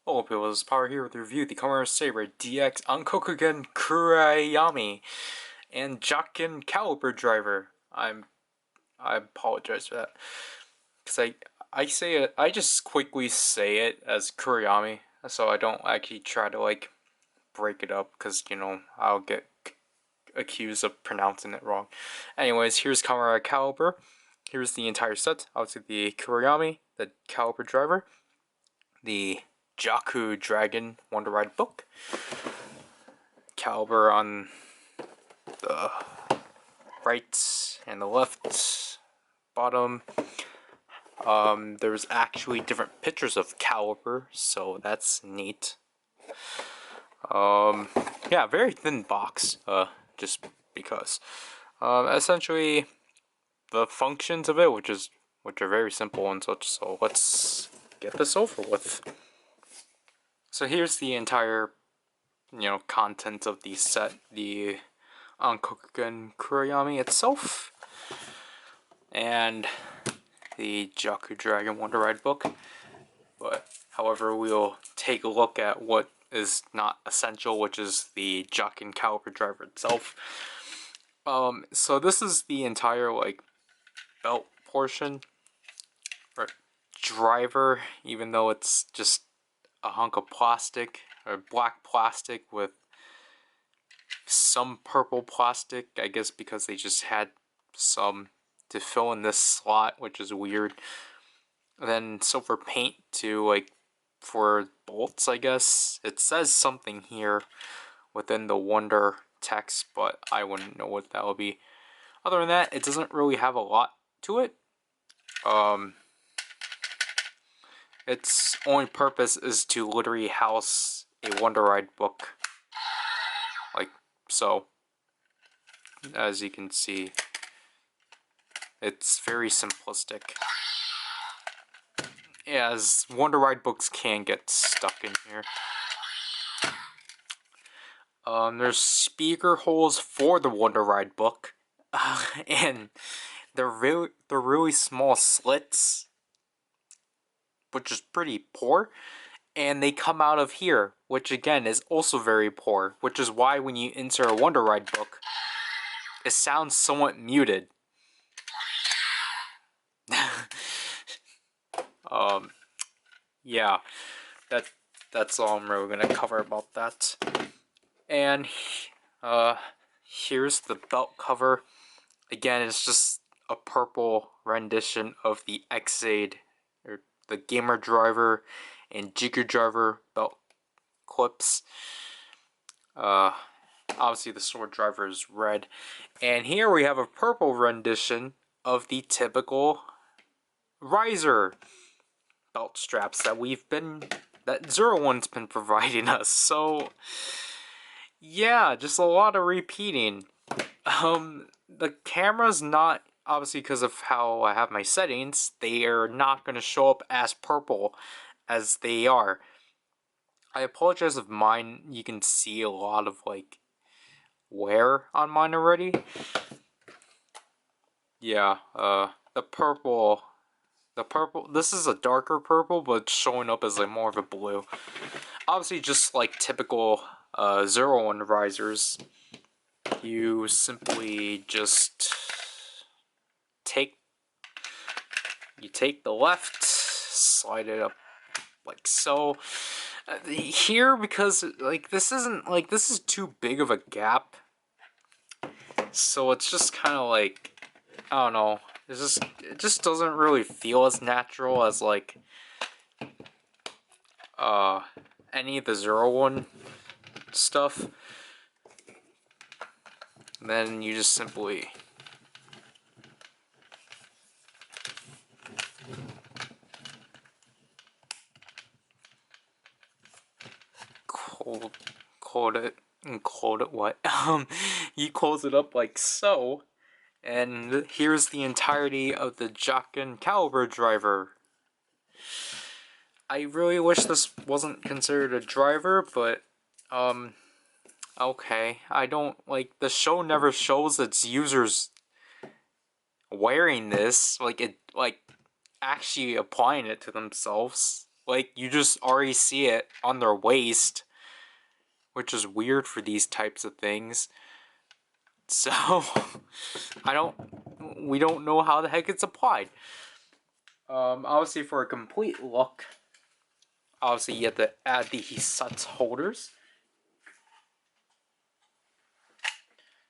Hello people, this is Power here with a review of the Kamen Saber DX Ankokuken Kurayami and Jaken Calibur driver. I apologize for that. Because I say it, I just quickly say it as Kurayami, so I don't actually try to like break it up, because I'll get accused of pronouncing it wrong. Anyways, here's Kamen Calibur. Here's the entire set. Obviously the Kurayami, the Calibur driver, the Jaku Dragon Wonder Ride book, Calibur on the right and the left bottom. There's actually different pictures of Calibur, so that's neat. Yeah, very thin box, just because. Essentially, the functions of it, which are very simple and such. So let's get this over with. So here's the entire, content of the set, the Ankokuken Kurayami itself, and the Jaku Dragon Wonder Ride book. But however, we'll take a look at what is not essential, which is the Jaken Calibur driver itself. So this is the entire belt portion or driver, even though it's just a hunk of plastic or black plastic with some purple plastic, I guess because they just had some to fill in this slot, which is weird. And then silver paint to for bolts, I guess. It says something here within the Wonder text, but I wouldn't know what that would be. Other than that, it doesn't really have a lot to it. Its only purpose is to literally house a Wonder Ride book. Like so. As you can see, it's very simplistic. As Wonder Ride books can get stuck in here. There's speaker holes for the Wonder Ride book, and they're really small slits, which is pretty poor. And they come out of here, which again is also very poor, which is why when you insert a Wonder Ride book, it sounds somewhat muted. Yeah, that's all I'm really gonna cover about that. And here's the belt cover. Again, it's just a purple rendition of the X-Aid, or the Gamer Driver and Jiku Driver belt clips. Obviously the Sword Driver is red. And here we have a purple rendition of the typical riser belt straps that Zero One's been providing us. So yeah, just a lot of repeating. The camera's not, obviously because of how I have my settings, they are not going to show up as purple as they are. I apologize if mine, you can see a lot of wear on mine already. Yeah, the purple, this is a darker purple, but it's showing up as more of a blue. Obviously just like typical Zero One risers, you simply just take the left, slide it up like so. Here, because this is too big of a gap, so it's just kind of I don't know. It just doesn't really feel as natural as any of the Zero One stuff. And then you just simply close it what? You close it up like so, and here's the entirety of the Jaken Calibur driver. I really wish this wasn't considered a driver, but okay. I don't the show never shows its users wearing this, actually applying it to themselves. Like, you just already see it on their waist, which is weird for these types of things. So, we don't know how the heck it's applied. Obviously for a complete look, obviously you have to add the Hisatsu holders.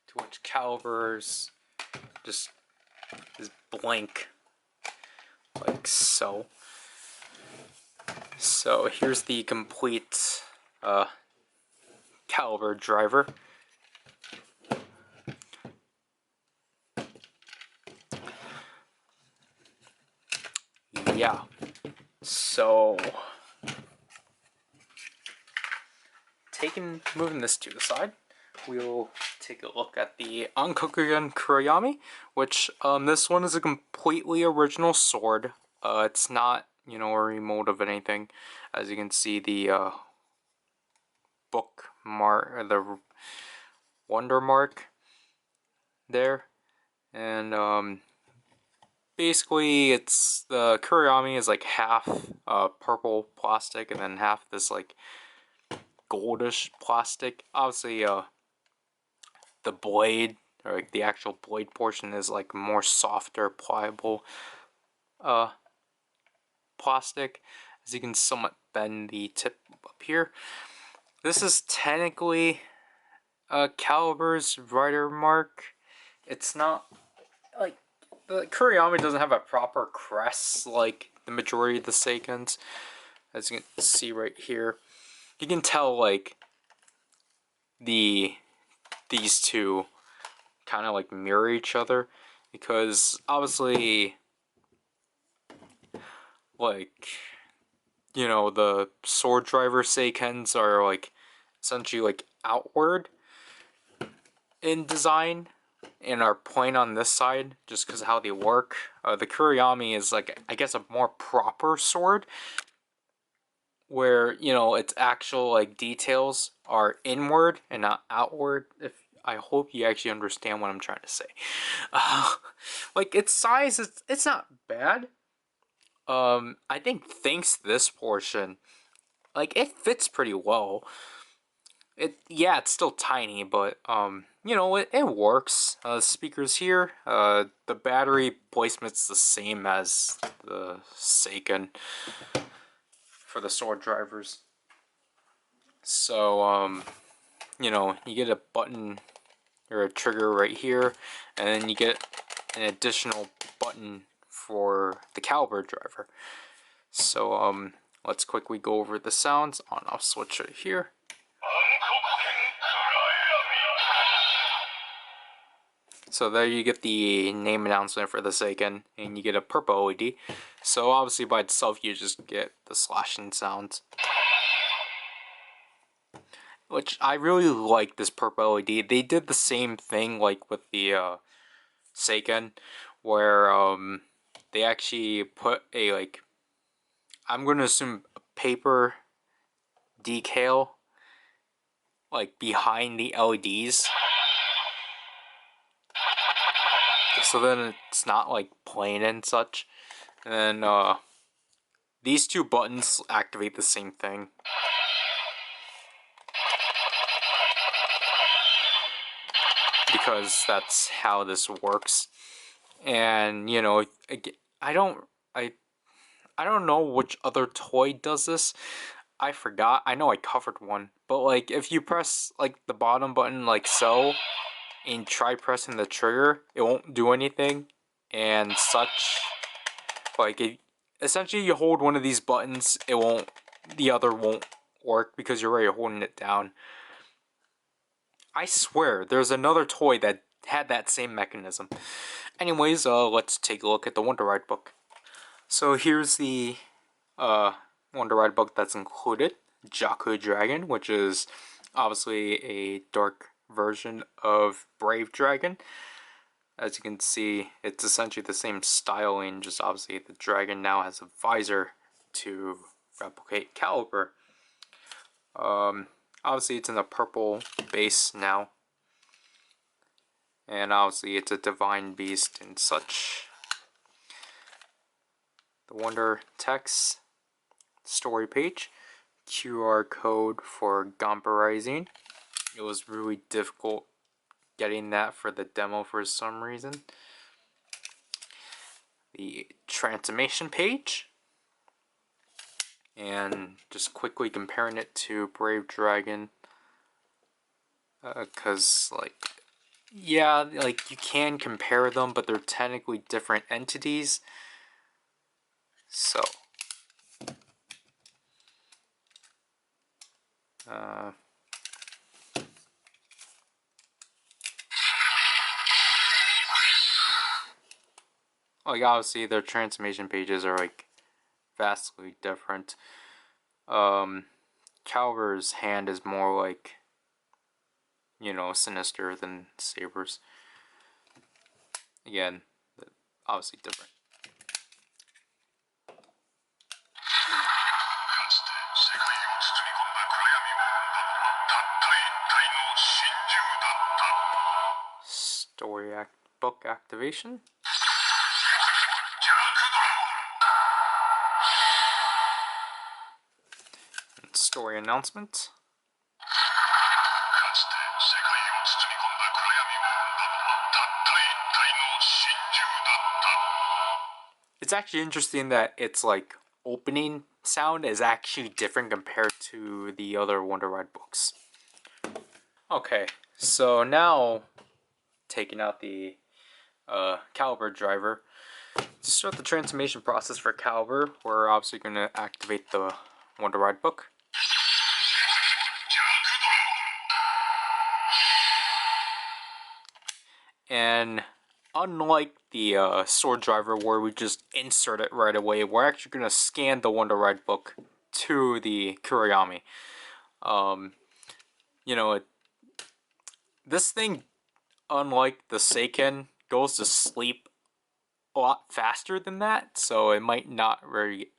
To which calibers just is blank, like so. So here's the complete caliber driver. Yeah. So moving this to the side, we'll take a look at the Ankokuken Kurayami, which this one is a completely original sword. It's not, you know, a remote of anything. As you can see, the book mark, or the wonder mark there, and basically it's the Kurayami is like half purple plastic and then half this like goldish plastic. Obviously the blade, or like the actual blade portion, is like more softer, pliable plastic, as you can somewhat bend the tip up here. This is technically Calibur's rider mark. It's not like the Kurayami doesn't have a proper crest like the majority of the Seikens, as you can see right here. You can tell like these two kind of like mirror each other, because obviously, like, you know, the sword driver Seikens are like essentially like outward in design and are plain on this side just because of how they work. The Kurayami is like, I guess, a more proper sword where, you know, its actual like details are inward and not outward. If I hope you actually understand what I'm trying to say. Like, its size, it's not bad. I think thanks to this portion, like, it fits pretty well. Yeah, it's still tiny, but you know, it works. Speakers here. The battery placement's the same as the Seiken for the sword drivers. So you know, you get a button or a trigger right here, and then you get an additional button for the caliber driver. So let's quickly go over the sounds. On off switch right here. So there you get the name announcement for the Seiken, and you get a purple LED. So obviously by itself you just get the slashing sounds, which I really like this purple LED. They did the same thing like with the Seiken, where they actually put a, like, I'm gonna assume a paper decal like behind the LEDs, so then it's not like plain and such. And then these two buttons activate the same thing. Because that's how this works. And you know, I don't know which other toy does this. I forgot. I know I covered one, but like if you press like the bottom button like so and try pressing the trigger, it won't do anything and such. Like, essentially you hold one of these buttons, the other won't work because you're already holding it down. I swear, there's another toy that had that same mechanism. Anyways, let's take a look at the Wonder Ride book. So here's the Wonder Ride book that's included. Jaku Dragon, which is obviously a dark version of Brave Dragon. As you can see, it's essentially the same styling, just obviously the dragon now has a visor to replicate Calibur. Obviously it's in a purple base now, and obviously it's a divine beast and such. The Wonder text, story page, QR code for Gambarizing. It was really difficult getting that for the demo for some reason. The transformation page, and just quickly comparing it to Brave Dragon, because like, yeah, like you can compare them, but they're technically different entities. So like obviously their transformation pages are like vastly different. Calibur's hand is more like, you know, sinister than Saber's. Again, obviously different. Story book activation. Story announcement. It's actually interesting that it's like opening sound is actually different compared to the other Wonder Ride books. Okay, so now taking out the Calibur driver. To start the transformation process for Calibur, we're obviously going to activate the Wonder Ride book. And unlike the sword driver where we just insert it right away, we're actually going to scan the Wonder Ride book to the Kurayami. You know, this thing, unlike the Seiken, goes to sleep a lot faster than that, so it might not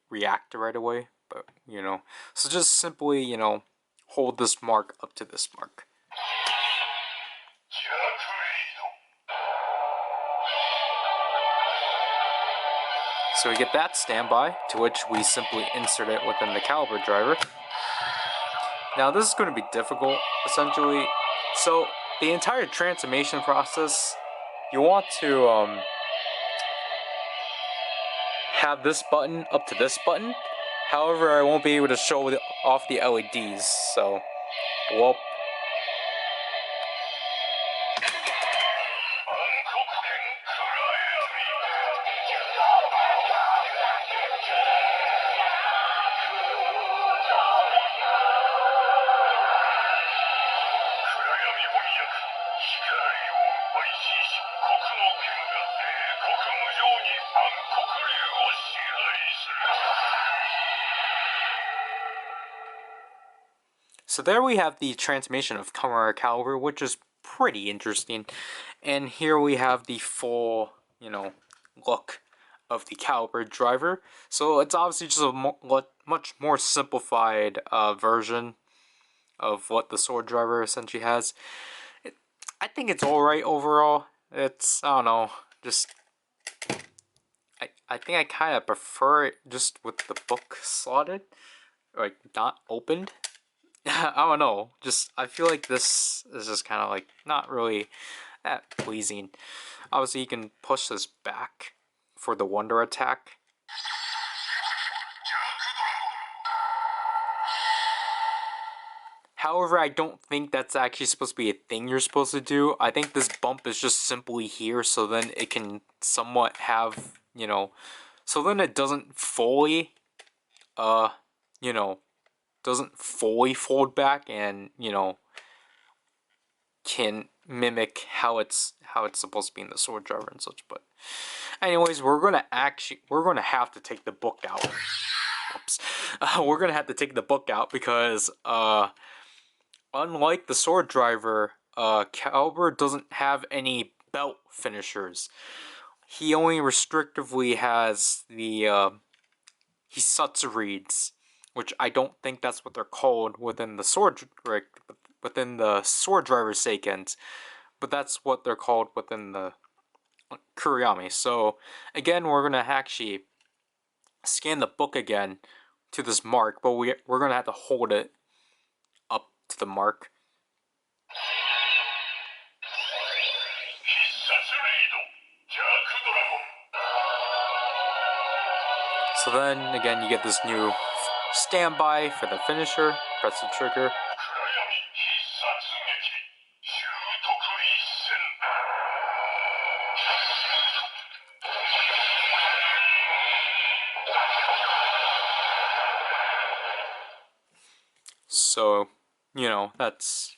react right away, but, you know. So just simply, you know, hold this mark up to this mark. So we get that standby, to which we simply insert it within the Calibur driver. Now this is going to be difficult, essentially. So the entire transformation process, you want to have this button up to this button. However, I won't be able to show off the LEDs, so well. So there we have the transformation of Kamen Calibur, which is pretty interesting. And here we have the full, you know, look of the Calibur driver. So it's obviously just a much more simplified version of what the sword driver essentially has. I think it's alright overall. It's, I don't know, just... I think I kind of prefer it just with the book slotted, like not opened. I don't know, just I feel like this is just kind of like not really that pleasing. Obviously you can push this back for the Wonder attack. However, I don't think that's actually supposed to be a thing you're supposed to do. I think this bump is just simply here so then it can somewhat have, you know, so then it doesn't fully, you know, doesn't fully fold back and, you know, can mimic how it's supposed to be in the sword driver and such. But anyways, we're gonna have to take the book out. Whoops. We're gonna have to take the book out because unlike the sword driver, Calibur doesn't have any belt finishers. He only restrictively has the Hisatsu reads, which I don't think that's what they're called within the sword driver Seikens, but that's what they're called within the Kurayami. So again, we're gonna actually scan the book again to this mark, but we're gonna have to hold it up to the mark. So then again, you get this new standby for the finisher. Press the trigger. So, you know, that's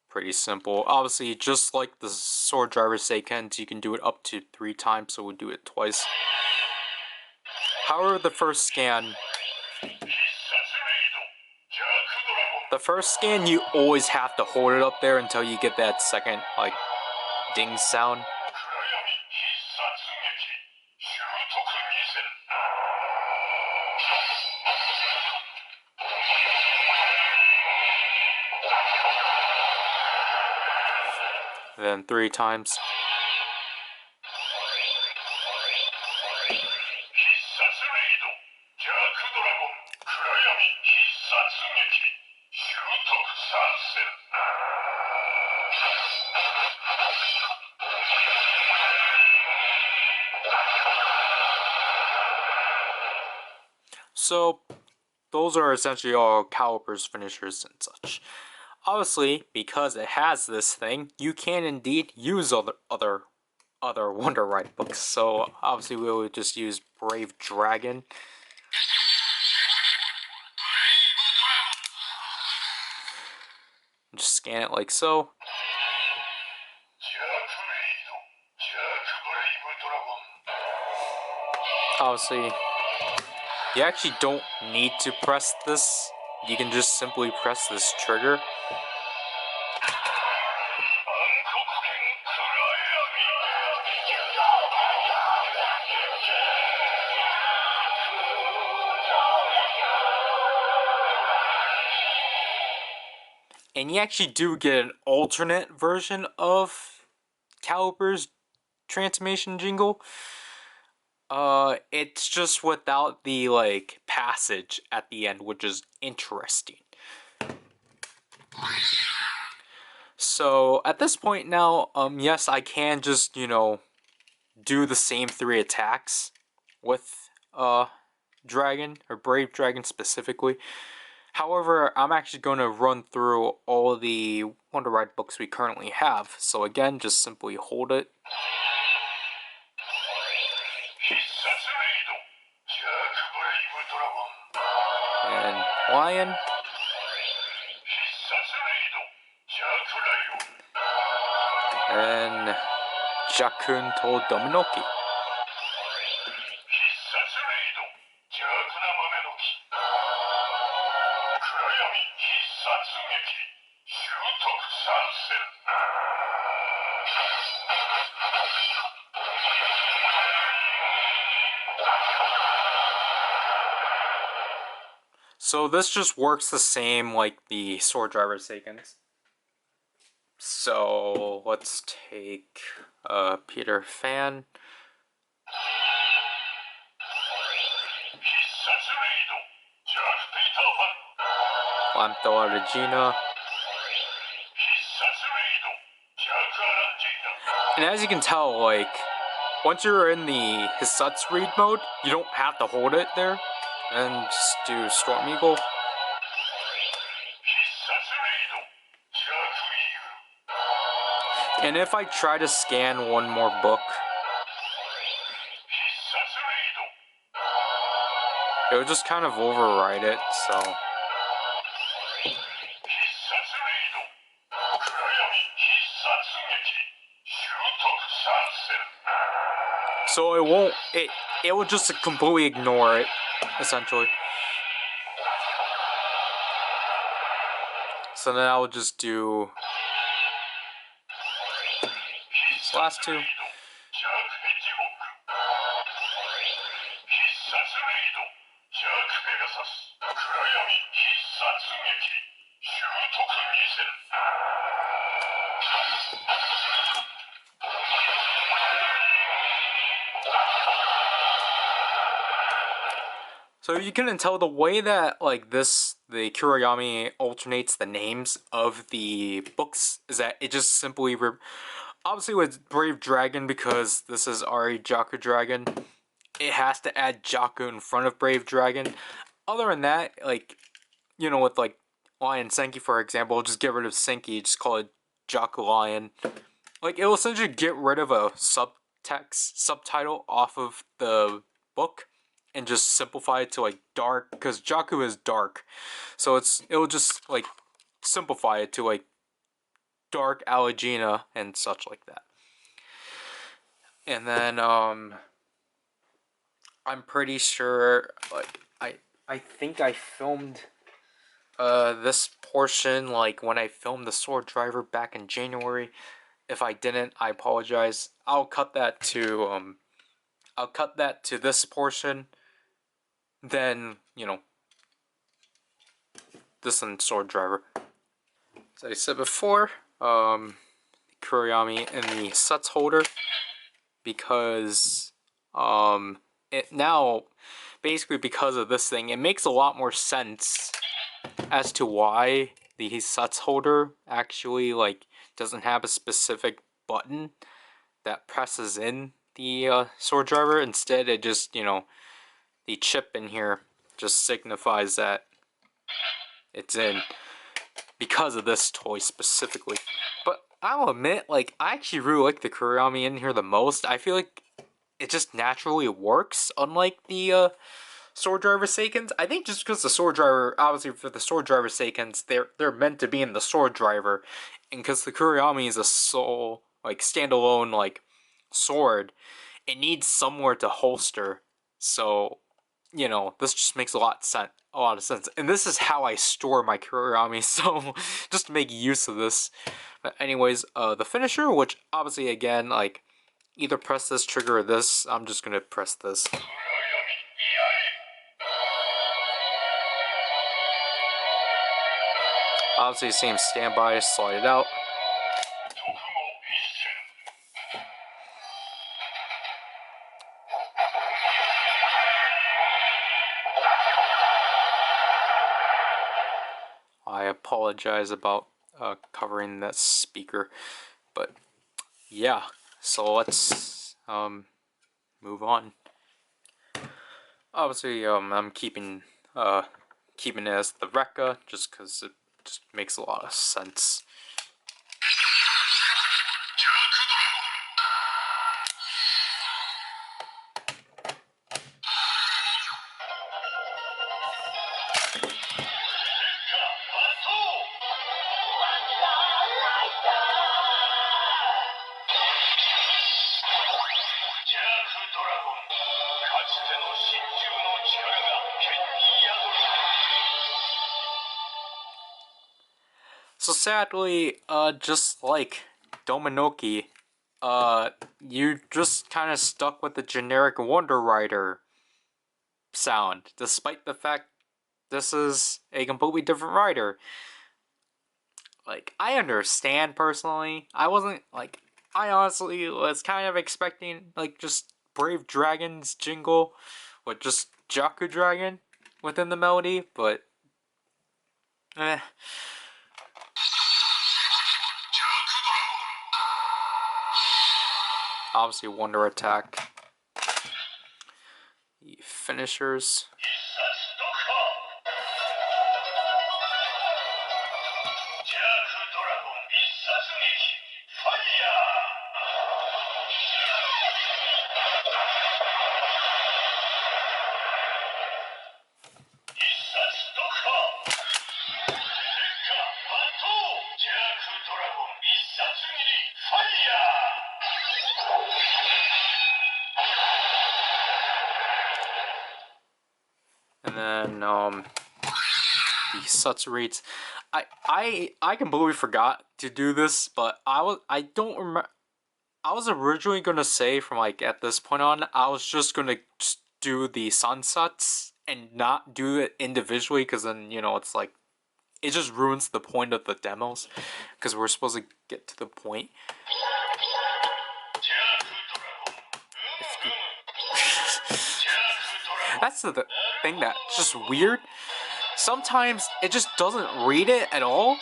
pretty simple. Obviously, just like the sword driver Seikens, you can do it up to 3 times, so we'll do it twice. However, the first scan, you always have to hold it up there until you get that second, like, ding sound. Then 3 times. So, those are essentially all Calibur's finishers and such. Obviously, because it has this thing, you can indeed use other Wonder Ride books. So obviously we will just use Brave Dragon. Just scan it like so. Obviously, you actually don't need to press this. You can just simply press this trigger. And you actually do get an alternate version of Calibur's transformation jingle. It's just without the, like, passage at the end, which is interesting. So, at this point now, yes, I can just, you know, do the same 3 attacks with, Dragon, or Brave Dragon specifically. However, I'm actually going to run through all the Wonder Ride books we currently have. So again, just simply hold it. And Lion. And Jaken to Dominoki. So this just works the same like the sword driver Seikens. So let's take Peter Fan. Lamto Regina. And as you can tell, like, once you're in the Hisatsu read mode, you don't have to hold it there. And just do Storm Eagle. And if I try to scan one more book, it would just kind of override it, so. So it won't, it will just completely ignore it, essentially. So then I will just do these last 2. So So you couldn't tell the way that like the Kurayami alternates the names of the books is that it just simply obviously with Brave Dragon, because this is Ari Jaku Dragon, it has to add Jaku in front of Brave Dragon. Other than that, like, you know, with like Lion Senki for example, just get rid of Senki, just call it Jaku Lion. Like, it will essentially get rid of a subtitle off of the book and just simplify it to like dark, because Jaku is dark, so it will just like simplify it to like dark Alagina and such like that. And then I'm pretty sure like I think I filmed this portion like when I filmed the Sword Driver back in January. If I didn't, I apologize. I'll cut that to this portion. Then, you know, this and Sword Driver. As I said before, Kurayami in the Suts holder, because it now, basically because of this thing, it makes a lot more sense as to why the Suts holder actually like doesn't have a specific button that presses in the Sword Driver. Instead, it just, you know, the chip in here just signifies that it's in, because of this toy specifically. But I'll admit, like, I actually really like the Kurayami in here the most. I feel like it just naturally works, unlike the Sword Driver Seikens. I think just because the Sword Driver, obviously for the Sword Driver Seikens, they're meant to be in the Sword Driver, and because the Kurayami is a sole, like, standalone, like, sword, it needs somewhere to holster. So, you know, this just makes a lot of sense. And this is how I store my Kurayami, so just to make use of this. But anyways, the finisher, which obviously again, like, either press this trigger or this. I'm just gonna press this. Obviously, same standby, slide it out. I apologize about covering that speaker, but yeah. So let's move on. Obviously, I'm keeping it as the Rekka just because it just makes a lot of sense. So sadly, just like Dominoki, you just kind of stuck with the generic Wonder Rider sound, despite the fact this is a completely different rider. Like, I understand personally. I honestly was kind of expecting, like, just Brave Dragon's jingle with just Jaku Dragon within the melody, but obviously Wonder Attack. The finishers. And then the Suts rates. I completely forgot to do this, but I don't remember. I was originally gonna say from like at this point on, I was just gonna just do the sunsets and not do it individually, because then, you know, it's like it just ruins the point of the demos, because we're supposed to get to the point. That's the thing that's just weird. Sometimes it just doesn't read it at all.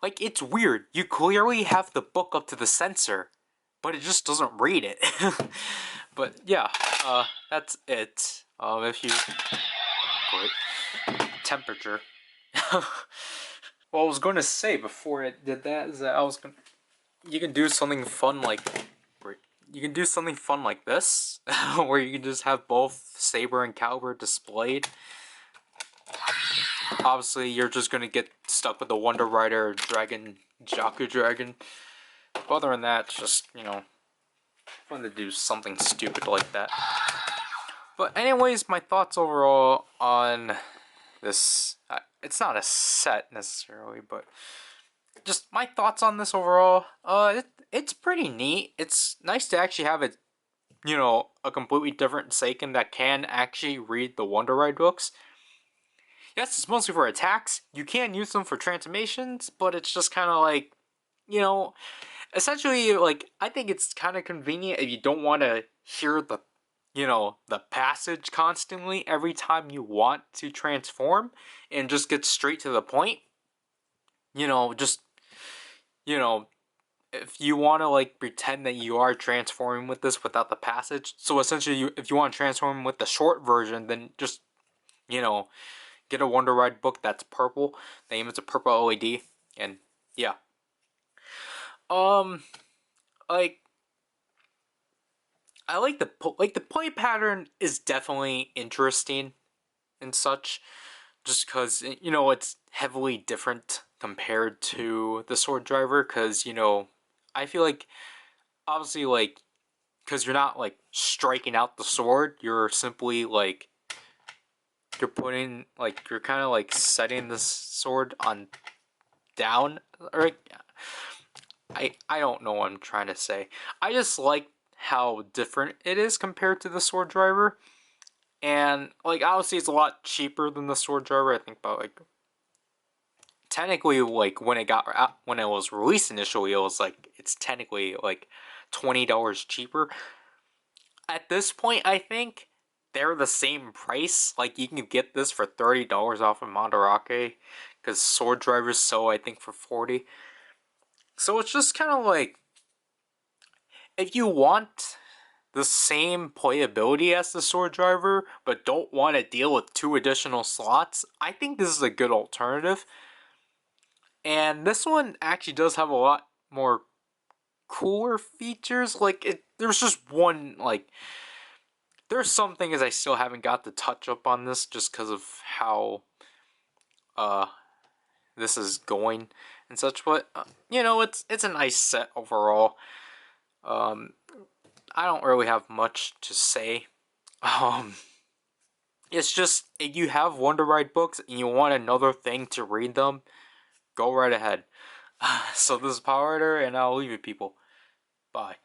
Like, it's weird. You clearly have the book up to the sensor, but it just doesn't read it. But yeah, that's it. If you great temperature. What I was going to say before it did that is that you can do something fun like this, where you can just have both Saber and Calibur displayed. Obviously, you're just gonna get stuck with the Wonder Rider, Dragon, Jaku Dragon. But other than that, it's just, you know, fun to do something stupid like that. But anyways, my thoughts overall on this, it's not a set necessarily, but just my thoughts on this overall, it's pretty neat. It's nice to actually have it, you know, a completely different Seiken that can actually read the Wonder Ride books. Yes, it's mostly for attacks. You can use them for transformations, but it's just kind of like, you know, essentially, like, I think it's kind of convenient if you don't want to hear the, you know, the passage constantly every time you want to transform and just get straight to the point. You know, just, you know, if you want to, like, pretend that you are transforming with this without the passage. So essentially, if you want to transform with the short version, then just, you know, get a Wonder Ride book that's purple. The name is a purple LED, and yeah. Like, I like the play pattern is definitely interesting and such, just because, you know, it's heavily different compared to the Sword Driver, because, you know, I feel like, obviously, like, because you're not, like, striking out the sword, you're simply, like, you're putting, like, you're kind of, like, setting the sword on down, or, I don't know what I'm trying to say. I just like how different it is compared to the Sword Driver. And, like, obviously it's a lot cheaper than the Sword Driver. I think about, like, technically, like, when it was released initially, it was, like, it's technically, like, $20 cheaper. At this point, I think they're the same price. Like, you can get this for $30 off of Mandarake, because Sword Driver's so, I think, for $40. So it's just kind of like, if you want the same playability as the Sword Driver, but don't want to deal with 2 additional slots, I think this is a good alternative. And this one actually does have a lot more cooler features. Like, there's just one, like, there's some things I still haven't got to touch up on this, just because of how this is going and such. But you know, it's a nice set overall. I don't really have much to say. It's just, if you have Wonder Ride books and you want another thing to read them, go right ahead. So this is PowerRider, and I'll leave you people. Bye.